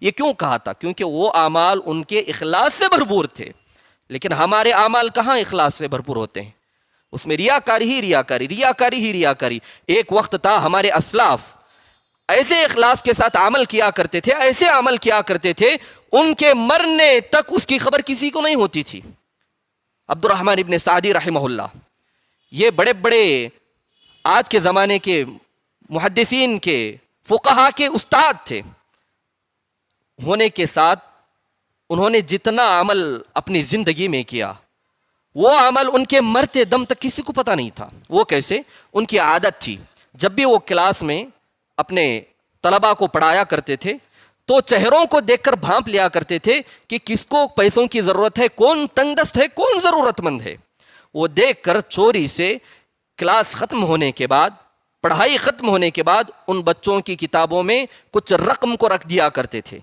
یہ کیوں کہا تھا؟ کیونکہ وہ اعمال ان کے اخلاص سے بھرپور تھے، لیکن ہمارے اعمال کہاں اخلاص سے بھرپور ہوتے ہیں؟ اس میں ریاکاری ہی ریاکاری، ریاکاری ہی ریاکاری۔ ایک وقت تھا ہمارے اسلاف ایسے اخلاص کے ساتھ عمل کیا کرتے تھے، ایسے عمل کیا کرتے تھے، ان کے مرنے تک اس کی خبر کسی کو نہیں ہوتی تھی۔ عبد الرحمن ابن سعدی رحمہ اللہ، یہ بڑے بڑے آج کے زمانے کے محدثین کے فقہا کے استاد تھے، ہونے کے ساتھ انہوں نے جتنا عمل اپنی زندگی میں کیا، وہ عمل ان کے مرتے دم تک کسی کو پتہ نہیں تھا۔ وہ کیسے؟ ان کی عادت تھی جب بھی وہ کلاس میں اپنے طلباء کو پڑھایا کرتے تھے تو چہروں کو دیکھ کر بھانپ لیا کرتے تھے کہ کس کو پیسوں کی ضرورت ہے، کون تنگ دست ہے، کون ضرورت مند ہے۔ وہ دیکھ کر چوری سے کلاس ختم ہونے کے بعد، پڑھائی ختم ہونے کے بعد ان بچوں کی کتابوں میں کچھ رقم کو رکھ دیا کرتے تھے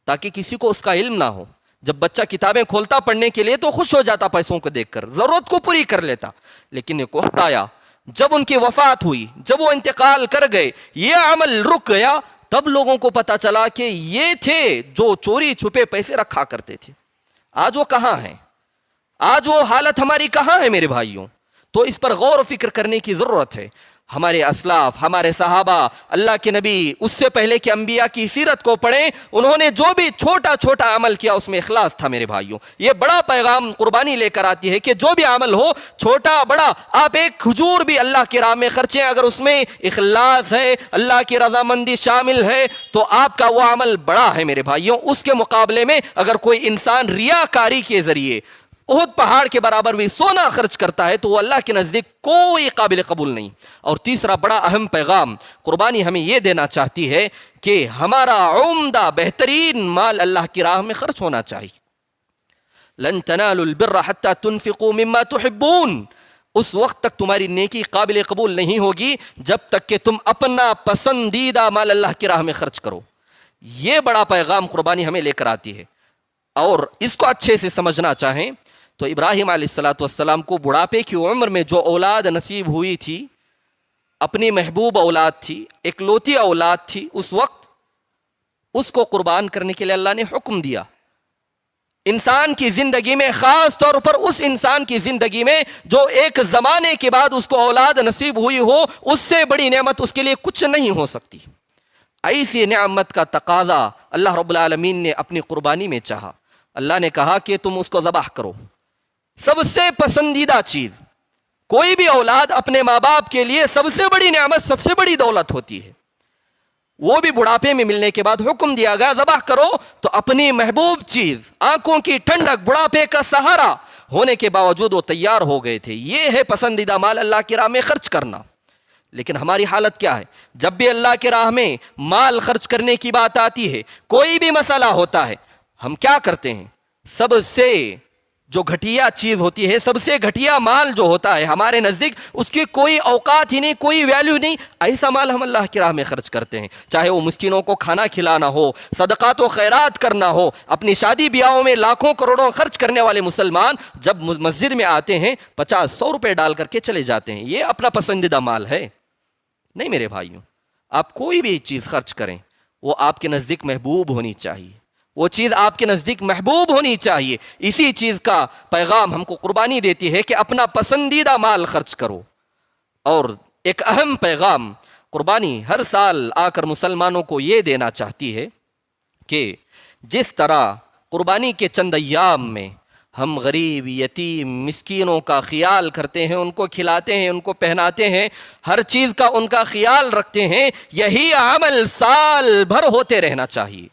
تاکہ کسی کو اس کا علم نہ ہو۔ جب بچہ کتابیں کھولتا پڑھنے کے لیے تو خوش ہو جاتا پیسوں کو دیکھ کر، ضرورت کو پوری کر لیتا۔ لیکن ایک وقت آیا جب ان کی وفات ہوئی، جب وہ انتقال کر گئے، یہ عمل رک گیا، تب لوگوں کو پتا چلا کہ یہ تھے جو چوری چھپے پیسے رکھا کرتے تھے۔ آج وہ کہاں ہیں؟ آج وہ حالت ہماری کہاں ہے میرے بھائیوں؟ تو اس پر غور و فکر کرنے کی ضرورت ہے۔ ہمارے اسلاف، ہمارے صحابہ، اللہ کے نبی، اس سے پہلے کے انبیاء کی سیرت کو پڑھیں، انہوں نے جو بھی چھوٹا چھوٹا عمل کیا اس میں اخلاص تھا میرے بھائیوں۔ یہ بڑا پیغام قربانی لے کر آتی ہے کہ جو بھی عمل ہو، چھوٹا بڑا، آپ ایک کھجور بھی اللہ کی راہ میں خرچیں، اگر اس میں اخلاص ہے، اللہ کی رضامندی شامل ہے، تو آپ کا وہ عمل بڑا ہے میرے بھائیوں۔ اس کے مقابلے میں اگر کوئی انسان ریاکاری کے ذریعے احد پہاڑ کے برابر بھی سونا خرچ کرتا ہے تو وہ اللہ کے نزدیک کوئی قابل قبول نہیں۔ اور تیسرا بڑا اہم پیغام قربانی ہمیں یہ دینا چاہتی ہے کہ ہمارا عمدہ بہترین مال اللہ کی راہ میں خرچ ہونا چاہیے۔ لن تنالوا البر حتى تنفقوا مما تحبون، اس وقت تک تمہاری نیکی قابل قبول نہیں ہوگی جب تک کہ تم اپنا پسندیدہ مال اللہ کی راہ میں خرچ کرو۔ یہ بڑا پیغام قربانی ہمیں لے کر آتی ہے۔ اور اس کو اچھے سے سمجھنا چاہیں تو ابراہیم علیہ السلام کو بڑھاپے کی عمر میں جو اولاد نصیب ہوئی تھی، اپنی محبوب اولاد تھی، ایک لوتی اولاد تھی، اس وقت اس کو قربان کرنے کے لیے اللہ نے حکم دیا۔ انسان کی زندگی میں، خاص طور پر اس انسان کی زندگی میں جو ایک زمانے کے بعد اس کو اولاد نصیب ہوئی ہو، اس سے بڑی نعمت اس کے لیے کچھ نہیں ہو سکتی۔ ایسی نعمت کا تقاضا اللہ رب العالمین نے اپنی قربانی میں چاہا۔ اللہ نے کہا کہ تم اس کو ذبح کرو۔ سب سے پسندیدہ چیز، کوئی بھی اولاد اپنے ماں باپ کے لیے سب سے بڑی نعمت، سب سے بڑی دولت ہوتی ہے۔ وہ بھی بڑھاپے میں ملنے کے بعد حکم دیا گیا ذبح کرو، تو اپنی محبوب چیز، آنکھوں کی ٹھنڈک، بڑھاپے کا سہارا ہونے کے باوجود وہ تیار ہو گئے تھے۔ یہ ہے پسندیدہ مال اللہ کی راہ میں خرچ کرنا۔ لیکن ہماری حالت کیا ہے؟ جب بھی اللہ کی راہ میں مال خرچ کرنے کی بات آتی ہے، کوئی بھی مسئلہ ہوتا ہے، ہم کیا کرتے ہیں؟ سب سے جو گھٹیا چیز ہوتی ہے، سب سے گھٹیا مال جو ہوتا ہے ہمارے نزدیک، اس کی کوئی اوقات ہی نہیں، کوئی ویلیو نہیں، ایسا مال ہم اللہ کی راہ میں خرچ کرتے ہیں۔ چاہے وہ مسکینوں کو کھانا کھلانا ہو، صدقات و خیرات کرنا ہو۔ اپنی شادی بیاہوں میں لاکھوں کروڑوں خرچ کرنے والے مسلمان جب مسجد میں آتے ہیں 50-100 روپے ڈال کر کے چلے جاتے ہیں۔ یہ اپنا پسندیدہ مال ہے؟ نہیں میرے بھائیوں، آپ کوئی بھی چیز خرچ کریں، وہ آپ کے نزدیک محبوب ہونی چاہیے، وہ چیز آپ کے نزدیک محبوب ہونی چاہیے۔ اسی چیز کا پیغام ہم کو قربانی دیتی ہے کہ اپنا پسندیدہ مال خرچ کرو۔ اور ایک اہم پیغام قربانی ہر سال آ کر مسلمانوں کو یہ دینا چاہتی ہے کہ جس طرح قربانی کے چند ایام میں ہم غریب، یتیم، مسکینوں کا خیال کرتے ہیں، ان کو کھلاتے ہیں، ان کو پہناتے ہیں، ہر چیز کا ان کا خیال رکھتے ہیں، یہی عمل سال بھر ہوتے رہنا چاہیے۔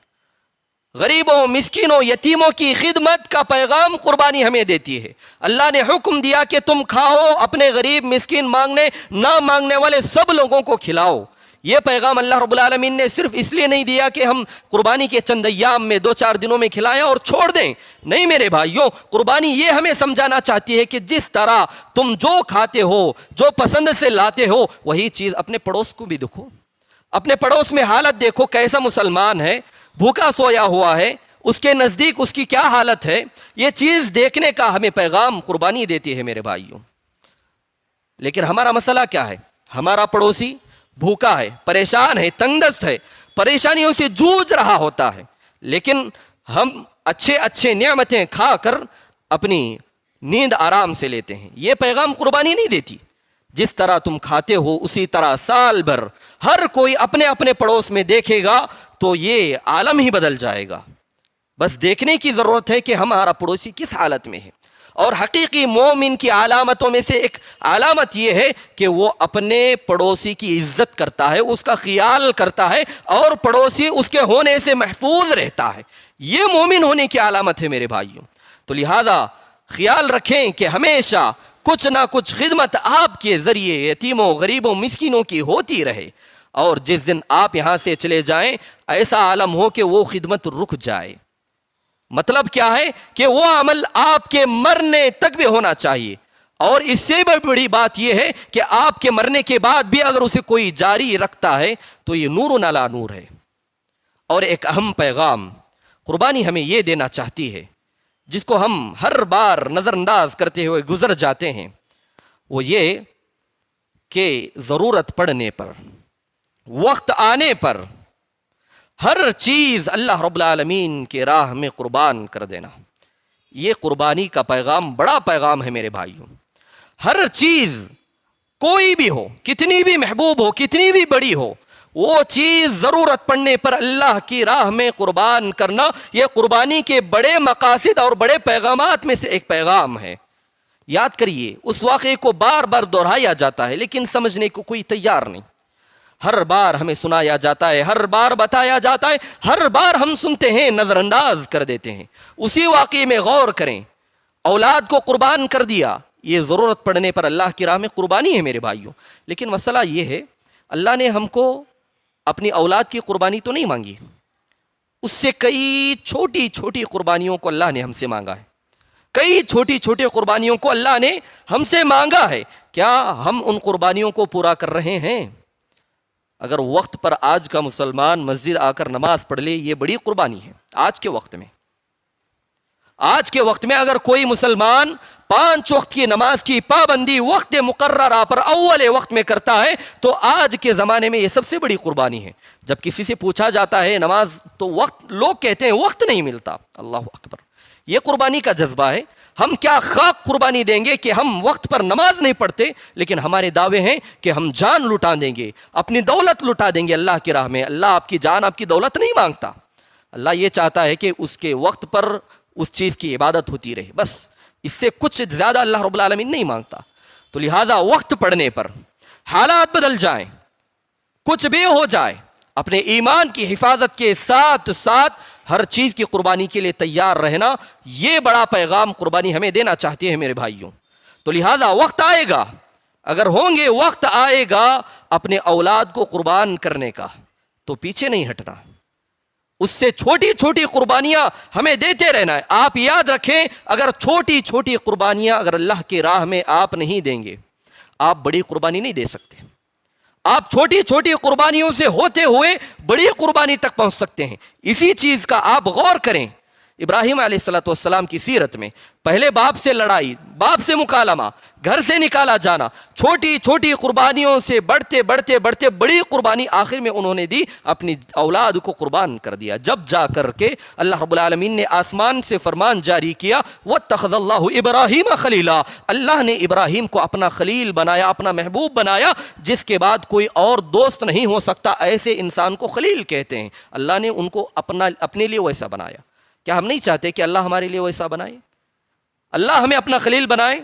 غریبوں، مسکینوں، یتیموں کی خدمت کا پیغام قربانی ہمیں دیتی ہے۔ اللہ نے حکم دیا کہ تم کھاؤ، اپنے غریب، مسکین، مانگنے نہ مانگنے والے سب لوگوں کو کھلاؤ۔ یہ پیغام اللہ رب العالمین نے صرف اس لیے نہیں دیا کہ ہم قربانی کے چند ایام میں 2-4 دنوں میں کھلائیں اور چھوڑ دیں۔ نہیں میرے بھائیوں، قربانی یہ ہمیں سمجھانا چاہتی ہے کہ جس طرح تم جو کھاتے ہو، جو پسند سے لاتے ہو، وہی چیز اپنے پڑوس کو بھی دیکھو۔ اپنے پڑوس میں حالت دیکھو، کیسا مسلمان ہے، بھوکا سویا ہوا ہے، اس کے نزدیک اس کی کیا حالت ہے۔ یہ چیز دیکھنے کا ہمیں پیغام قربانی دیتی ہے میرے بھائیوں۔ لیکن ہمارا مسئلہ کیا ہے؟ ہمارا پڑوسی بھوکا ہے، پریشان ہے، تنگ دست ہے، پریشانیوں سے جوجھ رہا ہوتا ہے، لیکن ہم اچھے اچھے نعمتیں کھا کر اپنی نیند آرام سے لیتے ہیں. یہ پیغام قربانی نہیں دیتی. جس طرح تم کھاتے ہو اسی طرح سال بھر ہر کوئی اپنے اپنے پڑوس میں دیکھے گا تو یہ عالم ہی بدل جائے گا. بس دیکھنے کی ضرورت ہے کہ ہمارا پڑوسی کس حالت میں ہے. اور حقیقی مومن کی علامتوں میں سے ایک علامت یہ ہے کہ وہ اپنے پڑوسی کی عزت کرتا ہے, اس کا خیال کرتا ہے, اور پڑوسی اس کے ہونے سے محفوظ رہتا ہے. یہ مومن ہونے کی علامت ہے میرے بھائیوں. تو لہذا خیال رکھیں کہ ہمیشہ کچھ نہ کچھ خدمت آپ کے ذریعے یتیموں, غریبوں, مسکینوں کی ہوتی رہے. اور جس دن آپ یہاں سے چلے جائیں ایسا عالم ہو کہ وہ خدمت رک جائے. مطلب کیا ہے کہ وہ عمل آپ کے مرنے تک بھی ہونا چاہیے. اور اس سے بھی بڑی بات یہ ہے کہ آپ کے مرنے کے بعد بھی اگر اسے کوئی جاری رکھتا ہے تو یہ نور علی نور ہے. اور ایک اہم پیغام قربانی ہمیں یہ دینا چاہتی ہے, جس کو ہم ہر بار نظر انداز کرتے ہوئے گزر جاتے ہیں, وہ یہ کہ ضرورت پڑنے پر, وقت آنے پر ہر چیز اللہ رب العالمین کے راہ میں قربان کر دینا. یہ قربانی کا پیغام بڑا پیغام ہے میرے بھائیوں. ہر چیز کوئی بھی ہو, کتنی بھی محبوب ہو, کتنی بھی بڑی ہو, وہ چیز ضرورت پڑنے پر اللہ کی راہ میں قربان کرنا, یہ قربانی کے بڑے مقاصد اور بڑے پیغامات میں سے ایک پیغام ہے. یاد کریے, اس واقعے کو بار بار دہرایا جاتا ہے لیکن سمجھنے کو کوئی تیار نہیں. ہر بار ہمیں سنایا جاتا ہے, ہر بار بتایا جاتا ہے, ہر بار ہم سنتے ہیں, نظر انداز کر دیتے ہیں. اسی واقعے میں غور کریں. اولاد کو قربان کر دیا, یہ ضرورت پڑنے پر اللہ کی راہ میں قربانی ہے میرے بھائیوں. لیکن مسئلہ یہ ہے, اللہ نے ہم کو اپنی اولاد کی قربانی تو نہیں مانگی, اس سے کئی چھوٹی چھوٹی قربانیوں کو اللہ نے ہم سے مانگا ہے. کئی چھوٹی چھوٹی قربانیوں کو اللہ نے ہم سے مانگا ہے. کیا ہم ان قربانیوں کو پورا کر رہے ہیں؟ اگر وقت پر آج کا مسلمان مسجد آ کر نماز پڑھ لے, یہ بڑی قربانی ہے. آج کے وقت میں اگر کوئی مسلمان 5 وقت کی نماز کی پابندی وقت مقررہ پر اول وقت میں کرتا ہے تو آج کے زمانے میں یہ سب سے بڑی قربانی ہے. جب کسی سے پوچھا جاتا ہے نماز تو وقت, لوگ کہتے ہیں وقت نہیں ملتا. اللہ اکبر, یہ قربانی کا جذبہ ہے. ہم کیا خاک قربانی دیں گے کہ ہم وقت پر نماز نہیں پڑھتے, لیکن ہمارے دعوے ہیں کہ ہم جان لٹا دیں گے, اپنی دولت لٹا دیں گے اللہ کی راہ میں. اللہ آپ کی جان, آپ کی دولت نہیں مانگتا. اللہ یہ چاہتا ہے کہ اس کے وقت پر اس چیز کی عبادت ہوتی رہے, بس. اس سے کچھ زیادہ اللہ رب العالمین نہیں مانگتا. تو لہذا وقت پڑنے پر حالات بدل جائیں, کچھ بھی ہو جائے, اپنے ایمان کی حفاظت کے ساتھ ساتھ ہر چیز کی قربانی کے لیے تیار رہنا, یہ بڑا پیغام قربانی ہمیں دینا چاہتی ہے میرے بھائیوں. تو لہذا وقت آئے گا, اگر ہوں گے وقت آئے گا اپنے اولاد کو قربان کرنے کا, تو پیچھے نہیں ہٹنا. اس سے چھوٹی چھوٹی قربانیاں ہمیں دیتے رہنا ہے. آپ یاد رکھیں, اگر چھوٹی چھوٹی قربانیاں اگر اللہ کی راہ میں آپ نہیں دیں گے, آپ بڑی قربانی نہیں دے سکتے. آپ چھوٹی چھوٹی قربانیوں سے ہوتے ہوئے بڑی قربانی تک پہنچ سکتے ہیں. اسی چیز کا آپ غور کریں. ابراہیم علیہ السلام کی سیرت میں پہلے باپ سے لڑائی, باپ سے مکالمہ, گھر سے نکالا جانا, چھوٹی چھوٹی قربانیوں سے بڑھتے بڑھتے بڑھتے بڑی قربانی آخر میں انہوں نے دی, اپنی اولاد کو قربان کر دیا. جب جا کر کے اللہ رب العالمین نے آسمان سے فرمان جاری کیا, وَاتَّخَذَ اللَّهُ إِبْرَاهِيمَ خَلِيلًا, اللہ نے ابراہیم کو اپنا خلیل بنایا, اپنا محبوب بنایا, جس کے بعد کوئی اور دوست نہیں ہو سکتا. ایسے انسان کو خلیل کہتے ہیں. اللہ نے ان کو اپنے لیے ویسا بنایا. کیا ہم نہیں چاہتے کہ اللہ ہمارے لیے ویسا بنائے؟ اللہ ہمیں اپنا خلیل بنائے.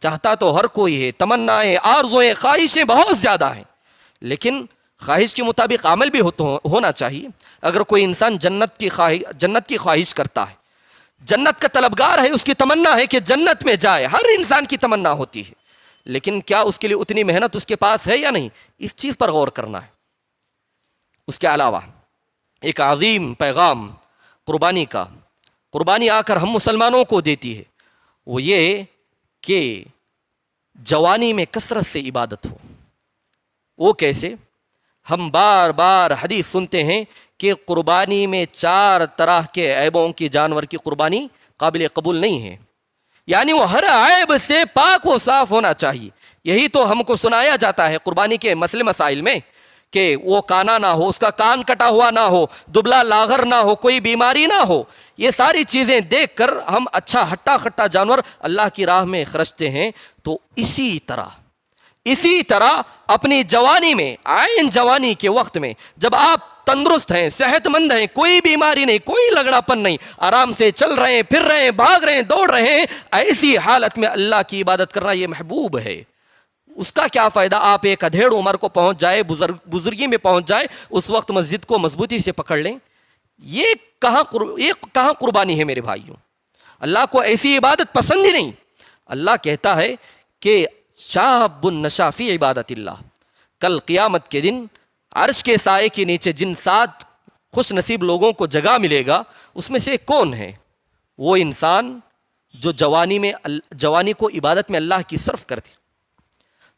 چاہتا تو ہر کوئی ہے, تمنائیں, آرزویں, خواہشیں بہت زیادہ ہیں, لیکن خواہش کے مطابق عمل بھی ہونا چاہیے. اگر کوئی انسان جنت کی خواہش کرتا ہے, جنت کا طلبگار ہے, اس کی تمنا ہے کہ جنت میں جائے, ہر انسان کی تمنا ہوتی ہے, لیکن کیا اس کے لیے اتنی محنت اس کے پاس ہے یا نہیں, اس چیز پر غور کرنا ہے. اس کے علاوہ ایک عظیم پیغام قربانی کا, قربانی آ کر ہم مسلمانوں کو دیتی ہے, وہ یہ کہ جوانی میں کثرت سے عبادت ہو. وہ کیسے؟ ہم بار بار حدیث سنتے ہیں کہ قربانی میں 4 طرح کے عیبوں کی جانور کی قربانی قابل قبول نہیں ہے. یعنی وہ ہر عیب سے پاک و صاف ہونا چاہیے. یہی تو ہم کو سنایا جاتا ہے قربانی کے مسائل میں کہ وہ کانا نہ ہو, اس کا کان کٹا ہوا نہ ہو, دبلا لاغر نہ ہو, کوئی بیماری نہ ہو. یہ ساری چیزیں دیکھ کر ہم اچھا ہٹا کھٹا جانور اللہ کی راہ میں خرچتے ہیں. تو اسی طرح اپنی جوانی میں, عین جوانی کے وقت میں جب آپ تندرست ہیں, صحت مند ہیں, کوئی بیماری نہیں, کوئی لگڑا پن نہیں, آرام سے چل رہے ہیں, پھر رہے ہیں, بھاگ رہے ہیں, دوڑ رہے ہیں, ایسی حالت میں اللہ کی عبادت کرنا یہ محبوب ہے. اس کا کیا فائدہ آپ ایک ادھیڑ عمر کو پہنچ جائے, بزرگی میں پہنچ جائے, اس وقت مسجد کو مضبوطی سے پکڑ لیں. یہ کہاں قربانی ہے میرے بھائیوں؟ اللہ کو ایسی عبادت پسند ہی نہیں. اللہ کہتا ہے کہ شاب نشا فی عبادت اللہ, کل قیامت کے دن عرش کے سائے کے نیچے جن 7 خوش نصیب لوگوں کو جگہ ملے گا, اس میں سے کون ہے؟ وہ انسان جو جوانی کو عبادت میں اللہ کی صرف کرتے.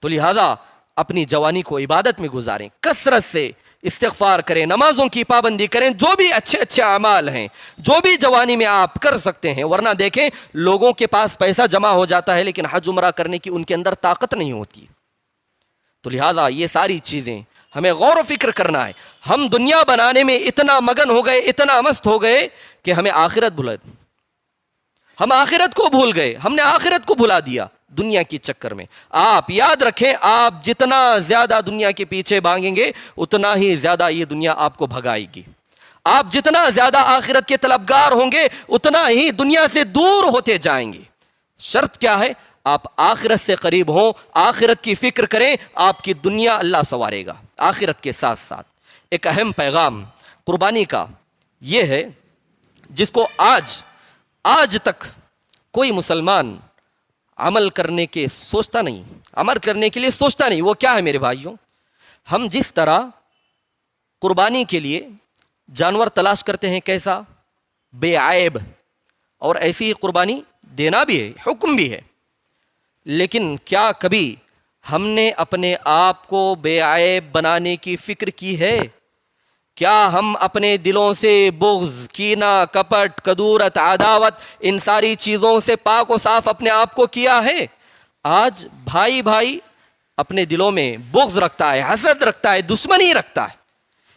تو لہذا اپنی جوانی کو عبادت میں گزاریں, کثرت سے استغفار کریں, نمازوں کی پابندی کریں, جو بھی اچھے اعمال ہیں جو بھی جوانی میں آپ کر سکتے ہیں. ورنہ دیکھیں لوگوں کے پاس پیسہ جمع ہو جاتا ہے لیکن حج عمرہ کرنے کی ان کے اندر طاقت نہیں ہوتی. تو لہذا یہ ساری چیزیں ہمیں غور و فکر کرنا ہے. ہم دنیا بنانے میں اتنا مگن ہو گئے, اتنا مست ہو گئے کہ ہمیں آخرت ہم آخرت کو بھول گئے, ہم نے آخرت کو بھلا دیا دنیا کی چکر میں. آپ یاد رکھیں, آپ جتنا زیادہ دنیا کے پیچھے بھاگیں گے اتنا ہی زیادہ یہ دنیا آپ کو بھگائے گی. آپ جتنا زیادہ آخرت کے طلبگار ہوں گے اتنا ہی دنیا سے دور ہوتے جائیں گے. شرط کیا ہے؟ آپ آخرت سے قریب ہوں, آخرت کی فکر کریں, آپ کی دنیا اللہ سنوارے گا. آخرت کے ساتھ ساتھ ایک اہم پیغام قربانی کا یہ ہے جس کو آج تک کوئی مسلمان عمل کرنے کے لیے سوچتا نہیں. وہ کیا ہے میرے بھائیوں؟ ہم جس طرح قربانی کے لیے جانور تلاش کرتے ہیں, کیسا؟ بے عیب, اور ایسی قربانی دینا بھی ہے, حکم بھی ہے. لیکن کیا کبھی ہم نے اپنے آپ کو بے عیب بنانے کی فکر کی ہے؟ کیا ہم اپنے دلوں سے بغض, کینہ, کپٹ, کدورت, عداوت, ان ساری چیزوں سے پاک و صاف اپنے آپ کو کیا ہے؟ آج بھائی اپنے دلوں میں بغض رکھتا ہے, حسد رکھتا ہے, دشمنی رکھتا ہے.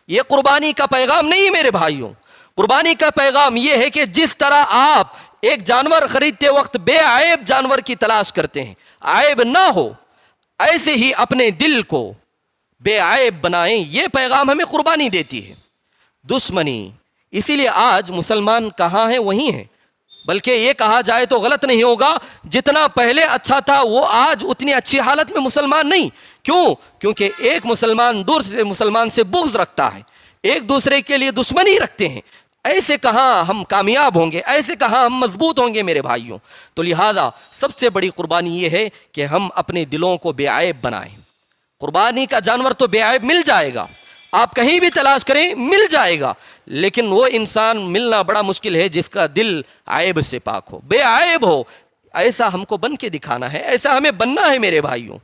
یہ قربانی کا پیغام نہیں میرے بھائیوں. قربانی کا پیغام یہ ہے کہ جس طرح آپ ایک جانور خریدتے وقت بے عیب جانور کی تلاش کرتے ہیں, عیب نہ ہو, ایسے ہی اپنے دل کو بے عیب بنائیں. یہ پیغام ہمیں قربانی دیتی ہے. دشمنی, اسی لیے آج مسلمان کہاں ہیں وہیں ہیں. بلکہ یہ کہا جائے تو غلط نہیں ہوگا, جتنا پہلے اچھا تھا وہ آج اتنی اچھی حالت میں مسلمان نہیں. کیوں؟ کیونکہ ایک مسلمان دوسرے مسلمان سے بغض رکھتا ہے, ایک دوسرے کے لیے دشمنی رکھتے ہیں. ایسے کہاں ہم کامیاب ہوں گے, ایسے کہاں ہم مضبوط ہوں گے میرے بھائیوں. تو لہذا سب سے بڑی قربانی یہ ہے کہ ہم اپنے دلوں کو بے عیب بنائیں. قربانی کا جانور تو بے عیب مل جائے گا, آپ کہیں بھی تلاش کریں مل جائے گا, لیکن وہ انسان ملنا بڑا مشکل ہے جس کا دل عیب سے پاک ہو, بے عیب ہو. ایسا ہم کو بن کے دکھانا ہے, ایسا ہمیں بننا ہے میرے بھائیوں.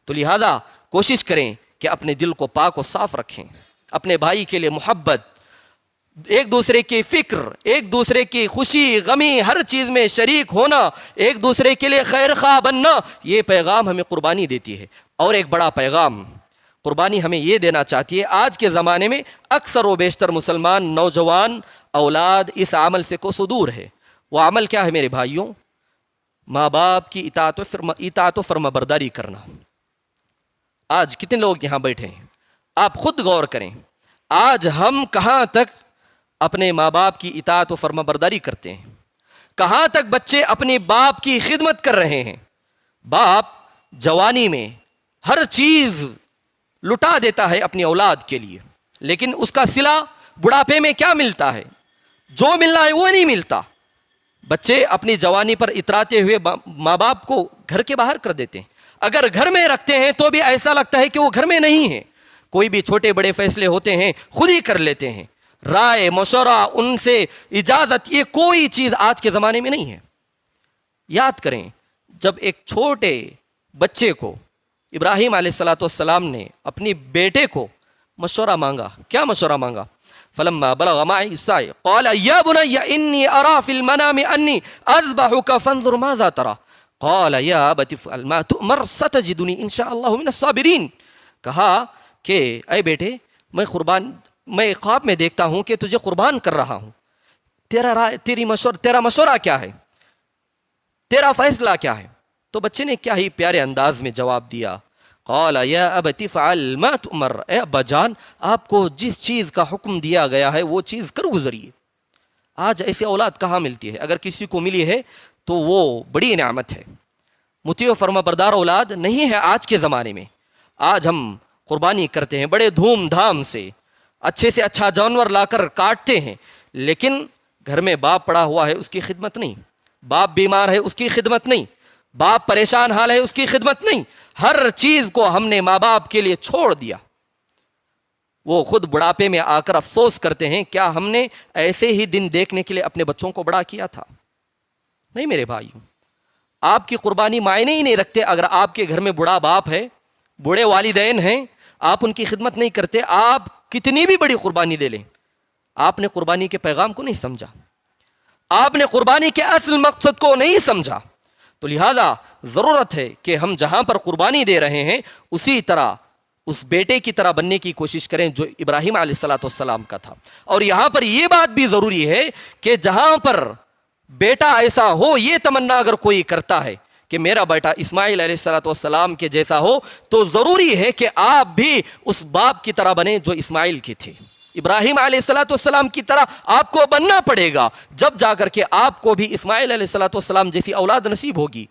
تو لہذا کوشش کریں کہ اپنے دل کو پاک و صاف رکھیں, اپنے بھائی کے لیے محبت, ایک دوسرے کی فکر, ایک دوسرے کی خوشی غمی ہر چیز میں شریک ہونا, ایک دوسرے کے لیے خیر خواہ بننا, یہ پیغام ہمیں قربانی دیتی ہے. اور ایک بڑا پیغام قربانی ہمیں یہ دینا چاہتی ہے. آج کے زمانے میں اکثر و بیشتر مسلمان نوجوان اولاد اس عمل سے کو صدور ہے. وہ عمل کیا ہے میرے بھائیوں؟ ماں باپ کی اطاعت و فرما برداری کرنا. آج کتنے لوگ یہاں بیٹھے ہیں, آپ خود غور کریں, آج ہم کہاں تک اپنے ماں باپ کی اطاعت و فرما برداری کرتے ہیں؟ کہاں تک بچے اپنے باپ کی خدمت کر رہے ہیں؟ باپ جوانی میں ہر چیز لٹا دیتا ہے اپنی اولاد کے لیے, لیکن اس کا صلہ بڑھاپے میں کیا ملتا ہے؟ جو ملنا ہے وہ نہیں ملتا. بچے اپنی جوانی پر اتراتے ہوئے ماں باپ کو گھر کے باہر کر دیتے ہیں. اگر گھر میں رکھتے ہیں تو بھی ایسا لگتا ہے کہ وہ گھر میں نہیں ہیں. کوئی بھی چھوٹے بڑے فیصلے ہوتے ہیں خود ہی کر لیتے ہیں, رائے مشورہ, ان سے اجازت, یہ کوئی چیز آج کے زمانے میں نہیں ہے. یاد کریں جب ایک چھوٹے بچے کو ابراہیم علیہ السلام نے اپنی بیٹے کو مشورہ مانگا, کیا مشورہ مانگا؟ فلما بلغ معي السعي قال يا بني اني ارى في المنام اني اذبحك فانظر ماذا ترى قال يا ابت افعل ما تؤمر ستجدني ان شاء الله من الصابرين. کہا کہ اے بیٹے میں خواب میں دیکھتا ہوں کہ تجھے قربان کر رہا ہوں، تیرا مشورہ کیا ہے، تیرا فیصلہ کیا ہے؟ تو بچے نے کیا ہی پیارے انداز میں جواب دیا، قال یا ابت فعل ما تؤمر، اے ابا جان آپ کو جس چیز کا حکم دیا گیا ہے وہ چیز کر گزریے۔ آج ایسی اولاد کہاں ملتی ہے؟ اگر کسی کو ملی ہے تو وہ بڑی نعمت ہے۔ مطیع و فرما بردار اولاد نہیں ہے آج کے زمانے میں۔ آج ہم قربانی کرتے ہیں بڑے دھوم دھام سے اچھا جانور لا کر کاٹتے ہیں، لیکن گھر میں باپ پڑا ہوا ہے اس کی خدمت نہیں، باپ بیمار ہے اس کی خدمت نہیں، باپ پریشان حال ہے اس کی خدمت نہیں، ہر چیز کو ہم نے ماں باپ کے لیے چھوڑ دیا۔ وہ خود بڑھاپے میں آ کر افسوس کرتے ہیں کیا ہم نے ایسے ہی دن دیکھنے کے لیے اپنے بچوں کو بڑا کیا تھا؟ نہیں میرے بھائیوں، آپ کی قربانی معنی ہی نہیں رکھتے۔ اگر آپ کے گھر میں بوڑھا باپ ہے، بوڑھے والدین ہیں، آپ ان کی خدمت نہیں کرتے، آپ کتنی بھی بڑی قربانی دے لیں، آپ نے قربانی کے پیغام کو نہیں سمجھا، آپ نے قربانی کے اصل مقصد کو نہیں سمجھا۔ تو لہذا ضرورت ہے کہ ہم جہاں پر قربانی دے رہے ہیں اسی طرح اس بیٹے کی طرح بننے کی کوشش کریں جو ابراہیم علیہ السلام کا تھا۔ اور یہاں پر یہ بات بھی ضروری ہے کہ جہاں پر بیٹا ایسا ہو، یہ تمنا اگر کوئی کرتا ہے کہ میرا بیٹا اسماعیل علیہ السلام کے جیسا ہو، تو ضروری ہے کہ آپ بھی اس باپ کی طرح بنیں جو اسماعیل کے تھے۔ ابراہیم علیہ السلام کی طرح آپ کو بننا پڑے گا، جب جا کر کے آپ کو بھی اسماعیل علیہ السلام جیسی اولاد نصیب ہوگی۔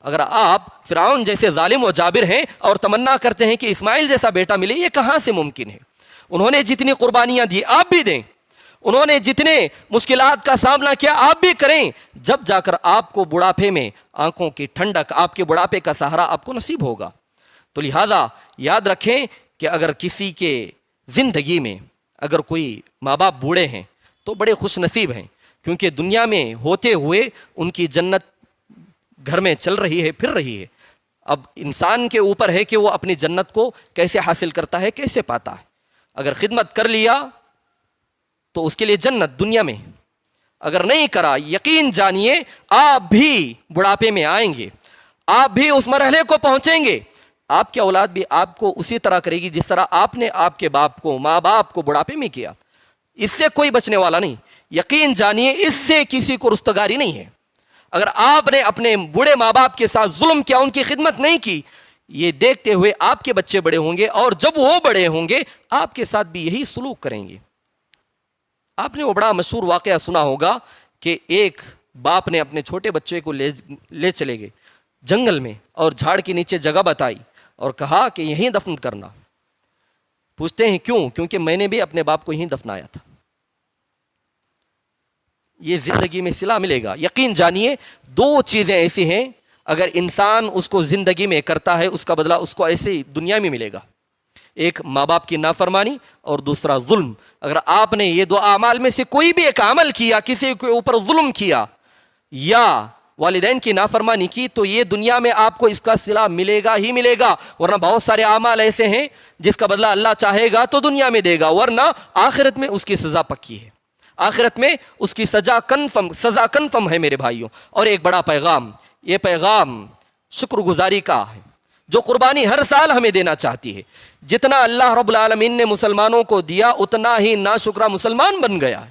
اگر آپ فرعون جیسے ظالم و جابر ہیں اور تمنا کرتے ہیں کہ اسماعیل جیسا بیٹا ملے، یہ کہاں سے ممکن ہے؟ انہوں نے جتنی قربانیاں دی آپ بھی دیں، انہوں نے جتنے مشکلات کا سامنا کیا آپ بھی کریں، جب جا کر آپ کو بڑھاپے میں آنکھوں کی ٹھنڈک، آپ کے بڑھاپے کا سہارا آپ کو نصیب ہوگا۔ تو لہٰذا یاد رکھیں کہ اگر کسی کے زندگی میں اگر کوئی ماں باپ بوڑھے ہیں تو بڑے خوش نصیب ہیں، کیونکہ دنیا میں ہوتے ہوئے ان کی جنت گھر میں چل رہی ہے، پھر رہی ہے۔ اب انسان کے اوپر ہے کہ وہ اپنی جنت کو کیسے حاصل کرتا ہے، کیسے پاتا ہے۔ اگر خدمت کر لیا تو اس کے لیے جنت دنیا میں، اگر نہیں کرا یقین جانیے آپ بھی بڑھاپے میں آئیں گے، آپ بھی اس مرحلے کو پہنچیں گے، آپ کی اولاد بھی آپ کو اسی طرح کرے گی جس طرح آپ نے آپ کے باپ کو، ماں باپ کو بڑھاپے میں کیا۔ اس سے کوئی بچنے والا نہیں، یقین جانیے اس سے کسی کو رستگاری نہیں ہے۔ اگر آپ نے اپنے بوڑھے ماں باپ کے ساتھ ظلم کیا، ان کی خدمت نہیں کی، یہ دیکھتے ہوئے آپ کے بچے بڑے ہوں گے، اور جب وہ بڑے ہوں گے آپ کے ساتھ بھی یہی سلوک کریں گے۔ آپ نے وہ بڑا مشہور واقعہ سنا ہوگا کہ ایک باپ نے اپنے چھوٹے بچے کو لے چلے گئے جنگل میں اور جھاڑ کے نیچے جگہ بتائی اور کہا کہ یہیں دفن کرنا۔ پوچھتے ہیں کیوں؟ کیونکہ میں نے بھی اپنے باپ کو یہیں دفنایا تھا۔ یہ زندگی میں صلہ ملے گا۔ یقین جانیے دو چیزیں ایسی ہیں اگر انسان اس کو زندگی میں کرتا ہے اس کا بدلہ اس کو ایسے ہی دنیا میں ملے گا۔ ایک ماں باپ کی نافرمانی اور دوسرا ظلم۔ اگر آپ نے یہ دو اعمال میں سے کوئی بھی ایک عمل کیا، کسی کے اوپر ظلم کیا یا والدین کی نافرمانی کی، تو یہ دنیا میں آپ کو اس کا صلہ ملے گا ہی ملے گا، ورنہ بہت سارے اعمال ایسے ہیں جس کا بدلہ اللہ چاہے گا تو دنیا میں دے گا، ورنہ آخرت میں اس کی سزا پکی ہے، آخرت میں اس کی سزا کنفرم ہے میرے بھائیوں۔ اور ایک بڑا پیغام، یہ پیغام شکر گزاری کا ہے جو قربانی ہر سال ہمیں دینا چاہتی ہے۔ جتنا اللہ رب العالمین نے مسلمانوں کو دیا اتنا ہی ناشکرا مسلمان بن گیا ہے۔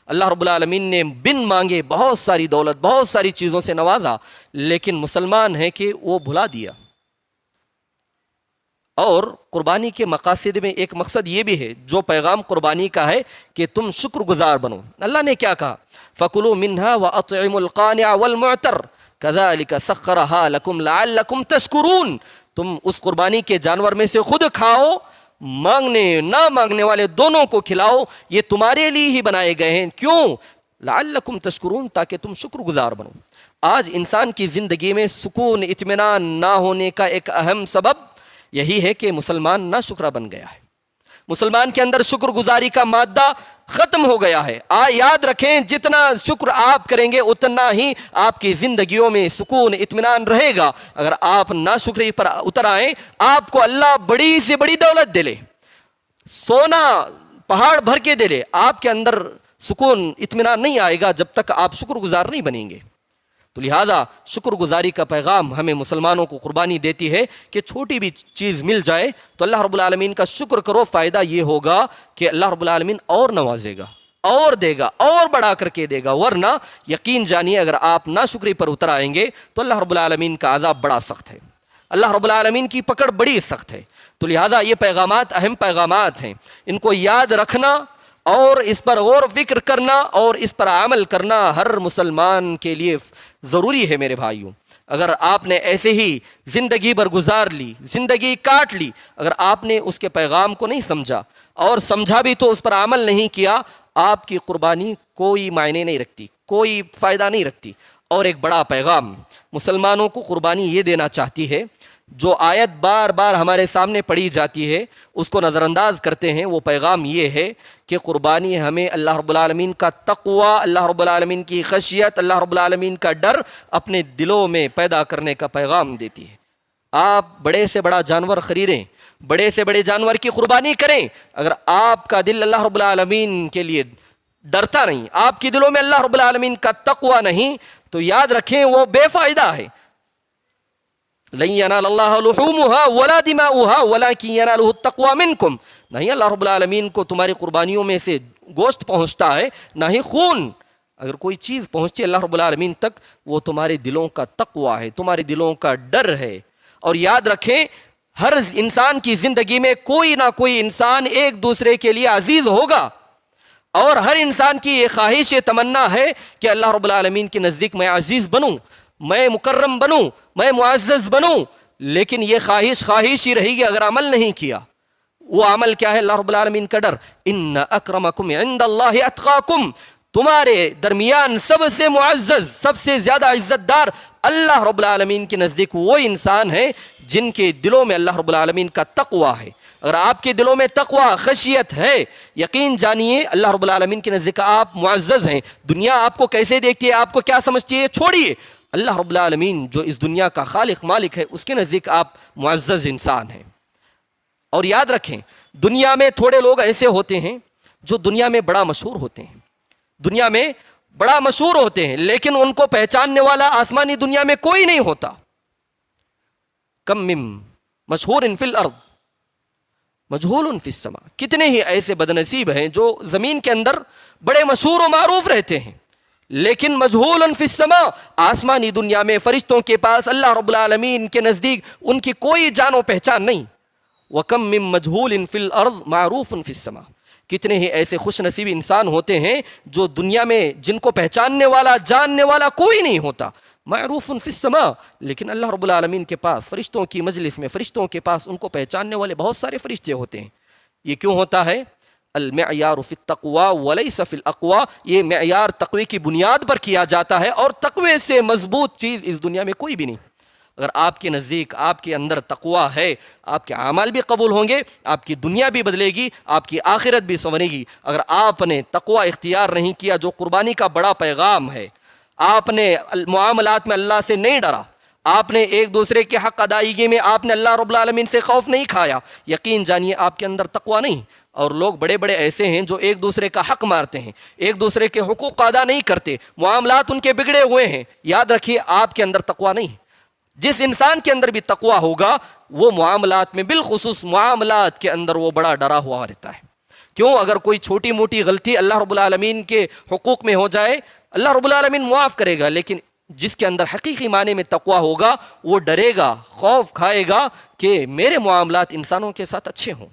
اللہ رب العالمین نے بن مانگے بہت ساری دولت، بہت ساری چیزوں سے نوازا، لیکن مسلمان ہے کہ وہ بھلا دیا۔ اور قربانی کے مقاصد میں ایک مقصد یہ بھی ہے جو پیغام قربانی کا ہے کہ تم شکر گزار بنو۔ اللہ نے کیا کہا؟ فَكُلُوا مِنْهَا وَأَطْعِمُوا الْقَانِعَ وَالْمُعْتَرَّ كَذَلِكَ سَخَّرَهَا لَكُمْ لَعَلَّكُمْ تَشْكُرُونَ۔ تم اس قربانی کے جانور میں سے خود کھاؤ، مانگنے نہ مانگنے والے دونوں کو کھلاؤ، یہ تمہارے لیے ہی بنائے گئے ہیں۔ کیوں؟ لعلکم تشکرون، تاکہ تم شکر گزار بنو۔ آج انسان کی زندگی میں سکون اطمینان نہ ہونے کا ایک اہم سبب یہی ہے کہ مسلمان نہ شکرا بن گیا ہے، مسلمان کے اندر شکر گزاری کا مادہ ختم ہو گیا ہے۔ یاد رکھیں جتنا شکر آپ کریں گے اتنا ہی آپ کی زندگیوں میں سکون اطمینان رہے گا۔ اگر آپ ناشکری پر اتر آئیں، آپ کو اللہ بڑی سے بڑی دولت دے لے، سونا پہاڑ بھر کے دے لے، آپ کے اندر سکون اطمینان نہیں آئے گا جب تک آپ شکر گزار نہیں بنیں گے۔ تو لہٰذا شکر گزاری کا پیغام ہمیں مسلمانوں کو قربانی دیتی ہے کہ چھوٹی بھی چیز مل جائے تو اللہ رب العالمین کا شکر کرو. فائدہ یہ ہوگا کہ اللہ رب العالمین اور نوازے گا اور دے گا اور بڑھا کر کے دے گا. ورنہ یقین جانیے اگر آپ ناشکری پر اتر آئیں گے تو اللہ رب العالمین کا عذاب بڑا سخت ہے, اللہ رب العالمین کی پکڑ بڑی سخت ہے. تو لہٰذا یہ پیغامات اہم پیغامات ہیں, ان کو یاد رکھنا اور اس پر غور و فکر کرنا اور اس پر عمل کرنا ہر مسلمان کے لیے ضروری ہے. میرے بھائیوں, اگر آپ نے ایسے ہی زندگی بھر گزار لی, زندگی کاٹ لی, اگر آپ نے اس کے پیغام کو نہیں سمجھا اور سمجھا بھی تو اس پر عمل نہیں کیا, آپ کی قربانی کوئی معنی نہیں رکھتی, کوئی فائدہ نہیں رکھتی. اور ایک بڑا پیغام مسلمانوں کو قربانی یہ دینا چاہتی ہے, جو آیت بار بار ہمارے سامنے پڑھی جاتی ہے اس کو نظر انداز کرتے ہیں. وہ پیغام یہ ہے کہ قربانی ہمیں اللہ رب العالمین کا تقوی, اللہ رب العالمین کی خشیت, اللہ رب العالمین کا ڈر اپنے دلوں میں پیدا کرنے کا پیغام دیتی ہے. آپ بڑے سے بڑا جانور خریدیں, بڑے سے بڑے جانور کی قربانی کریں, اگر آپ کا دل اللہ رب العالمین کے لیے ڈرتا نہیں, آپ کے دلوں میں اللہ رب العالمین کا تقوی نہیں, تو یاد رکھیں وہ بے فائدہ ہے. لن ینال اللہ لحومها ولا دماؤها ولکن ینالہ التقوی منکم. نہیں اللہ رب العالمین کو تمہاری قربانیوں میں سے گوشت پہنچتا ہے, نہ ہی خون. اگر کوئی چیز پہنچتی ہے اللہ رب العالمین تک, وہ تمہارے دلوں کا تقوی ہے, تمہارے دلوں کا ڈر ہے. اور یاد رکھیں ہر انسان کی زندگی میں کوئی نہ کوئی انسان ایک دوسرے کے لیے عزیز ہوگا, اور ہر انسان کی یہ خواہش, یہ تمنا ہے کہ اللہ رب العالمین کے نزدیک میں عزیز بنوں, میں مکرم بنوں, میں معزز بنوں. لیکن یہ خواہش ہی رہے گی اگر عمل نہیں کیا. وہ عمل کیا ہے؟ اللہ رب العالمین کا ڈر. ان اکرمکم عند اللہ اتقاکم, تمہارے درمیان سب سے معزز, سب سے زیادہ عزت دار اللہ رب العالمین کے نزدیک وہ انسان ہے جن کے دلوں میں اللہ رب العالمین کا تقوی ہے. اگر آپ کے دلوں میں تقوی خشیت ہے, یقین جانیے اللہ رب العالمین کے نزدیک آپ معزز ہیں. دنیا آپ کو کیسے دیکھتی ہے, آپ کو کیا سمجھتی ہے, چھوڑیے. اللہ رب العالمین جو اس دنیا کا خالق مالک ہے, اس کے نزدیک آپ معزز انسان ہیں. اور یاد رکھیں دنیا میں تھوڑے لوگ ایسے ہوتے ہیں جو دنیا میں بڑا مشہور ہوتے ہیں, دنیا میں بڑا مشہور ہوتے ہیں, لیکن ان کو پہچاننے والا آسمانی دنیا میں کوئی نہیں ہوتا. کم من مشہور فی الارض مجہول فی السماء. کتنے ہی ایسے بدنصیب ہیں جو زمین کے اندر بڑے مشہور و معروف رہتے ہیں, لیکن مجہول فی السماء, آسمانی دنیا میں فرشتوں کے پاس اللہ رب العالمین کے نزدیک ان کی کوئی جان و پہچان نہیں. وَكَم مِّن مَجْهُولٍ فِي الْأَرْضِ مَعْرُوفٌ فِي السَّمَاءِ. کتنے ہی ایسے خوش نصیب انسان ہوتے ہیں جو دنیا میں جن کو پہچاننے والا, جاننے والا کوئی نہیں ہوتا. معروف فی السماء, لیکن اللہ رب العالمین کے پاس فرشتوں کی مجلس میں, فرشتوں کے پاس ان کو پہچاننے والے بہت سارے فرشتے ہوتے ہیں. یہ کیوں ہوتا ہے؟ المعیار فی التقوی ولیس فی الاقوی. یہ معیار تقوی کی بنیاد پر کیا جاتا ہے, اور تقوی سے مضبوط چیز اس دنیا میں کوئی بھی نہیں. اگر آپ کے نزدیک, آپ کے اندر تقوی ہے, آپ کے اعمال بھی قبول ہوں گے, آپ کی دنیا بھی بدلے گی, آپ کی آخرت بھی سنورے گی. اگر آپ نے تقوی اختیار نہیں کیا, جو قربانی کا بڑا پیغام ہے, آپ نے معاملات میں اللہ سے نہیں ڈرا, آپ نے ایک دوسرے کے حق ادائیگی میں آپ نے اللہ رب العالمین سے خوف نہیں کھایا, یقین جانیے آپ کے اندر تقوی نہیں. اور لوگ بڑے بڑے ایسے ہیں جو ایک دوسرے کا حق مارتے ہیں, ایک دوسرے کے حقوق ادا نہیں کرتے, معاملات ان کے بگڑے ہوئے ہیں. یاد رکھیے آپ کے اندر تقوی نہیں. جس انسان کے اندر بھی تقوی ہوگا وہ معاملات میں, بالخصوص معاملات کے اندر, وہ بڑا ڈرا ہوا رہتا ہے. کیوں؟ اگر کوئی چھوٹی موٹی غلطی اللہ رب العالمین کے حقوق میں ہو جائے, اللہ رب العالمین معاف کرے گا, لیکن جس کے اندر حقیقی معنی میں تقوی ہوگا وہ ڈرے گا, خوف کھائے گا کہ میرے معاملات انسانوں کے ساتھ اچھے ہوں.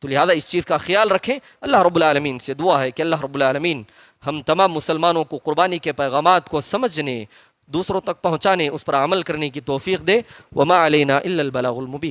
تو لہذا اس چیز کا خیال رکھیں. اللہ رب العالمین سے دعا ہے کہ اللہ رب العالمین ہم تمام مسلمانوں کو قربانی کے پیغامات کو سمجھنے, دوسروں تک پہنچانے, اس پر عمل کرنے کی توفیق دے. وما علینا الا البلاغ المبین.